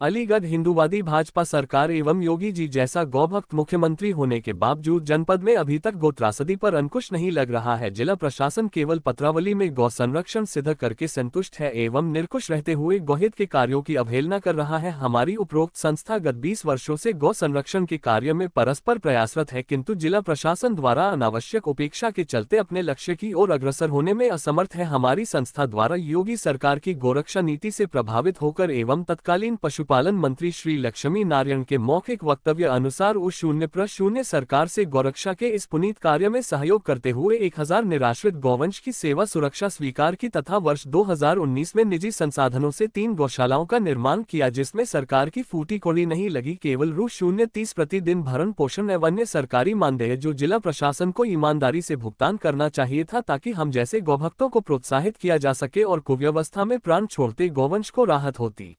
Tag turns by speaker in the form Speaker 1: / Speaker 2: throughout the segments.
Speaker 1: अलीगढ़ हिंदूवादी भाजपा सरकार एवं योगी जी जैसा गौभक्त मुख्यमंत्री होने के बावजूद जनपद में अभी तक गो त्रासदी पर अंकुश नहीं लग रहा है। जिला प्रशासन केवल पत्रावली में गौ संरक्षण सिद्ध करके संतुष्ट है एवं निरंकुश रहते हुए गौहित के कार्यों की अवहेलना कर रहा है। हमारी उपरोक्त संस्था गत 20 वर्षों से गौ संरक्षण के कार्य में परस्पर प्रयासरत है, किंतु जिला प्रशासन द्वारा अनावश्यक उपेक्षा के चलते अपने लक्ष्य की ओर अग्रसर होने में असमर्थ है। हमारी संस्था द्वारा योगी सरकार की गोरक्षा नीति से प्रभावित होकर एवं तत्कालीन पशुपालन मंत्री श्री लक्ष्मी नारायण के मौखिक वक्तव्य अनुसार U0 सरकार से गौरक्षा के इस पुनीत कार्य में सहयोग करते हुए 1000 निराश्रित गौवंश की सेवा सुरक्षा स्वीकार की तथा वर्ष 2019 में निजी संसाधनों से 3 गौशालाओं का निर्माण किया, जिसमें सरकार की फूटी कौड़ी नहीं लगी। केवल ₹0.30 प्रतिदिन भरण पोषण एवं अन्य सरकारी मानदेय जो जिला प्रशासन को ईमानदारी से भुगतान करना चाहिए था, ताकि हम जैसे गौभक्तों को प्रोत्साहित किया जा सके और कुव्यवस्था में प्राण छोड़ते गौवंश को राहत होती।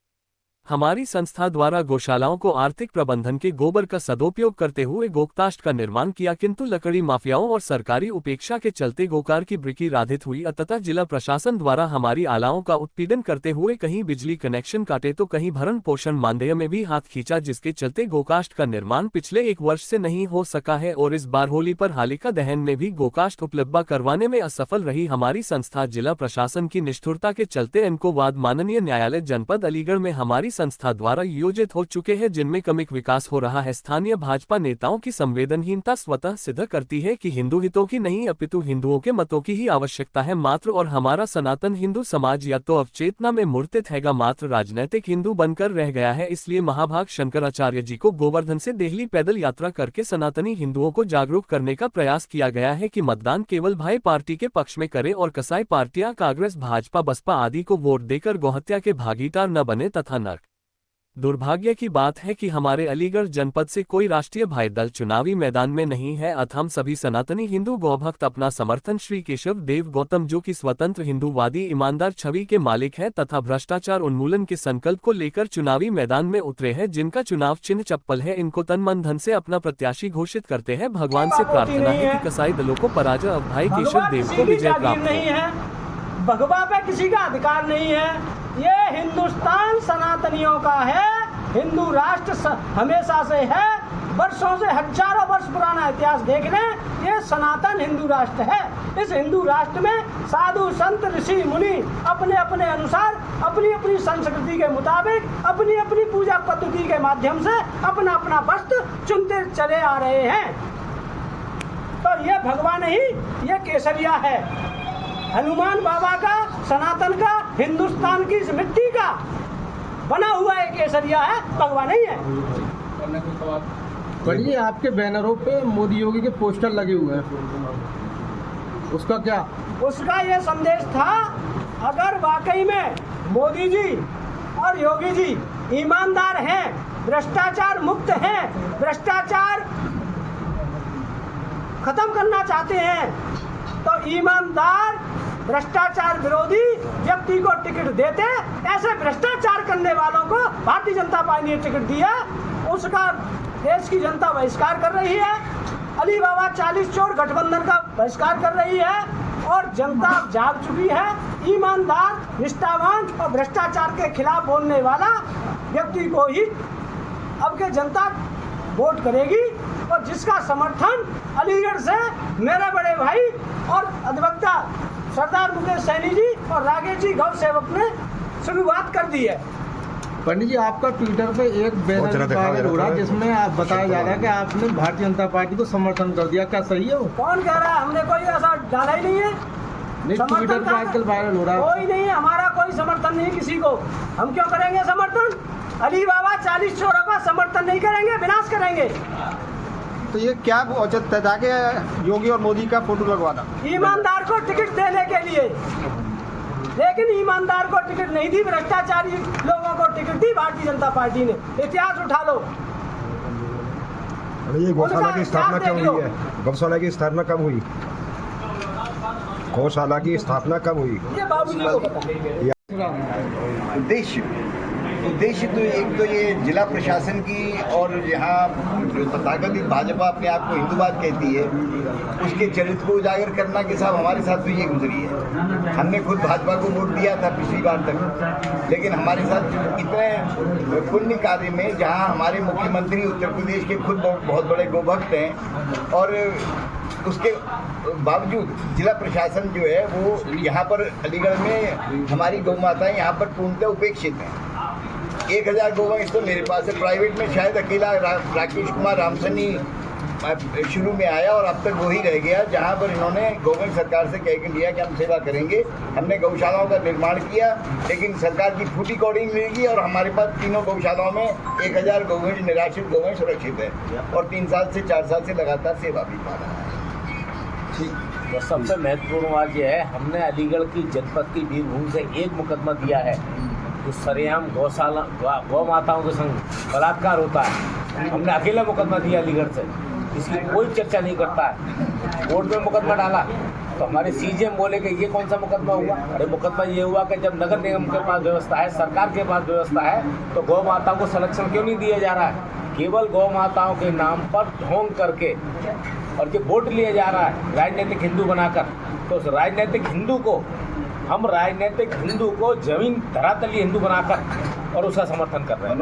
Speaker 1: हमारी संस्था द्वारा गौशालाओं को आर्थिक प्रबंधन के गोबर का सदुपयोग करते हुए गोकाष्ठ का निर्माण किया, किंतु लकड़ी माफियाओं और सरकारी उपेक्षा के चलते गोकार की बिक्री राधित हुई। अतः जिला प्रशासन द्वारा हमारी आलाओं का उत्पीड़न करते हुए कहीं बिजली कनेक्शन काटे तो कहीं भरण पोषण मानदेय में भी हाथ खींचा, जिसके चलते गोकाष्ठ का निर्माण पिछले 1 वर्ष से नहीं हो सका है और इस बार होली पर हालिका दहन में भी गोकाष्ठ उपलब्ध करवाने में असफल रही। हमारी संस्था जिला प्रशासन की निष्ठुरता के चलते इनको वाद माननीय न्यायालय जनपद अलीगढ़ में हमारी संस्था द्वारा योजित हो चुके हैं, जिनमें क्रमिक विकास हो रहा है। स्थानीय भाजपा नेताओं की संवेदनहीनता स्वतः सिद्ध करती है कि हिंदू हितों की नहीं अपितु हिंदुओं के मतों की ही आवश्यकता है मात्र, और हमारा सनातन हिंदू समाज या तो अवचेतना में मूर्तित हैगा मात्र राजनैतिक हिंदू बनकर रह गया है। इसलिए महाभाग शंकराचार्य जी को गोवर्धन से देहली पैदल यात्रा करके सनातनी हिंदुओं को जागरूक करने का प्रयास किया गया है कि मतदान केवल भाई पार्टी के पक्ष में करें और कसाई पार्टियां कांग्रेस भाजपा बसपा आदि को वोट देकर गौहत्या के भागीदार न बने तथा नर्क। दुर्भाग्य की बात है कि हमारे अलीगढ़ जनपद से कोई राष्ट्रीय भाई दल चुनावी मैदान में नहीं है। अतः हम सभी सनातनी हिंदू गौभक्त अपना समर्थन श्री केशव देव गौतम, जो कि स्वतंत्र हिंदूवादी ईमानदार छवि के मालिक है तथा भ्रष्टाचार उन्मूलन के संकल्प को लेकर चुनावी मैदान में उतरे हैं, जिनका चुनाव चिन्ह चप्पल है, इनको तन मन धन से अपना प्रत्याशी घोषित करते हैं। भगवान से प्रार्थना है कि कसाई दलों को पराजय, अब भाई केशव देव को विजय प्राप्त हो।
Speaker 2: भगवा पे किसी का अधिकार नहीं है। ये हिंदुस्तान सनातनियों का है, हिंदू राष्ट्र हमेशा से है, वर्षों से हजारों वर्ष पुराना इतिहास देख लें, ये सनातन हिंदू राष्ट्र है। इस हिंदू राष्ट्र में साधु संत ऋषि मुनि अपने अपने अनुसार अपनी अपनी संस्कृति के मुताबिक अपनी अपनी पूजा पद्धति के माध्यम से अपना अपना वस्त्र चुनते चले आ रहे हैं। तो ये भगवा नहीं, ये केसरिया है, हनुमान बाबा का, सनातन का, हिंदुस्तान की इस मिट्टी का बना हुआ एक केसरिया है, भगवा नहीं है।
Speaker 3: पढ़िए, आपके बैनरों पे मोदी योगी के पोस्टर लगे हुए हैं, उसका क्या?
Speaker 2: उसका ये संदेश था, अगर वाकई में मोदी जी और योगी जी ईमानदार हैं, भ्रष्टाचार मुक्त हैं, भ्रष्टाचार खत्म करना चाहते हैं, तो ईमानदार भ्रष्टाचार विरोधी व्यक्ति को टिकट देते। ऐसे भ्रष्टाचार करने वालों को भारतीय जनता पार्टी ने टिकट दिया, उसका देश की जनता बहिष्कार कर रही है। अली बाबा 40 चोर गठबंधन का बहिष्कार कर रही है और जनता जाग चुकी है। ईमानदार, निष्ठावान और भ्रष्टाचार के खिलाफ बोलने वाला व्यक्ति को ही अब के जनता वोट करेगी, और जिसका समर्थन अलीगढ़ से मेरे बड़े भाई और अधिवक्ता सरदार मुकेश सैनी जी और राकेश जी गौ सेवक ने शुरुआत कर दी है।
Speaker 3: पंडित जी, आपका ट्विटर पे एक बैनर वायरल हो रहा है जिसमें आप बताया जा रहा है कि आपने भारतीय जनता पार्टी को समर्थन कर दिया, क्या सही है वो?
Speaker 2: कौन कह रहा है? हमने कोई ऐसा डाला ही नहीं है।
Speaker 3: ट्विटर पे आजकल वायरल हो रहा है।
Speaker 2: कोई नहीं, हमारा कोई समर्थन नहीं किसी को। हम क्यों करेंगे समर्थन? अली बाबा 40 चोरों का समर्थन नहीं करेंगे, विनाश करेंगे।
Speaker 4: तो ये क्या औचित्य था कि योगी और मोदी का फोटो लगवाना?
Speaker 2: ईमानदार को टिकट देने के लिए, लेकिन ईमानदार को टिकट नहीं दी, भ्रष्टाचारी लोगों को टिकट दी भारतीय जनता पार्टी ने। इतिहास उठा लो।
Speaker 5: ये गौशाला की स्थापना कब हुई है? गौशाला की स्थापना कब हुई? गौशाला की स्थापना कब हुई?
Speaker 2: ये बाबूजी को पता है।
Speaker 6: उद्देश्य उद्देश्य तो एक तो ये जिला प्रशासन की और यहाँ जो तथाकथित भाजपा अपने आप को हिंदूवाद कहती है उसके चरित्र को उजागर करना के साथ हमारे साथ तो ये गुजरी है। हमने खुद भाजपा को वोट दिया था पिछली बार तक, लेकिन हमारे साथ इतने पुण्य कार्य में जहाँ हमारे मुख्यमंत्री उत्तर प्रदेश के खुद बहुत बड़े गोभक्त हैं और उसके बावजूद जिला प्रशासन जो है वो यहाँ पर अलीगढ़ में हमारी गौ माताएँ यहाँ पर पूर्णतः उपेक्षित हैं। 1000 गोवंश तो मेरे पास है, प्राइवेट में शायद अकेला राकेश कुमार रामसनी शुरू में आया और अब तक वही रह गया, जहाँ पर इन्होंने गवर्नमेंट सरकार से कह के लिया कि हम सेवा करेंगे। हमने गौशालाओं का निर्माण किया, लेकिन सरकार की फूटी कौड़ी मिलेगी और हमारे पास तीनों गौशालाओं में 1000 गोवंश निराश्रित गोवंश सुरक्षित है और 3 साल से 4 साल से लगातार सेवा भी पा रहा है।
Speaker 7: तो सबसे महत्वपूर्ण बात यह है, हमने अलीगढ़ की जनपद की वीरभूमि से एक मुकदमा दिया है जो सरेआम गौशाला गौ माताओं के संग बलात्कार होता है। हमने अकेला मुकदमा दिया अलीगढ़ से, इसकी कोई चर्चा नहीं करता है। कोर्ट में मुकदमा डाला तो हमारे सीजेएम बोले कि ये कौन सा मुकदमा हुआ। अरे मुकदमा ये हुआ कि जब नगर निगम के पास व्यवस्था है, सरकार के पास व्यवस्था है, तो गौ माताओं को संरक्षण क्यों नहीं दिया जा रहा है। केवल गौ माताओं के नाम पर ढोंग करके और जो वोट लिया जा रहा है राजनीतिक हिंदू बनाकर, तो उस राजनीतिक हिंदू को हम राजनीतिक हिंदू को जमीन धरातलीय हिंदू बनाकर और उसका समर्थन कर रहे हैं।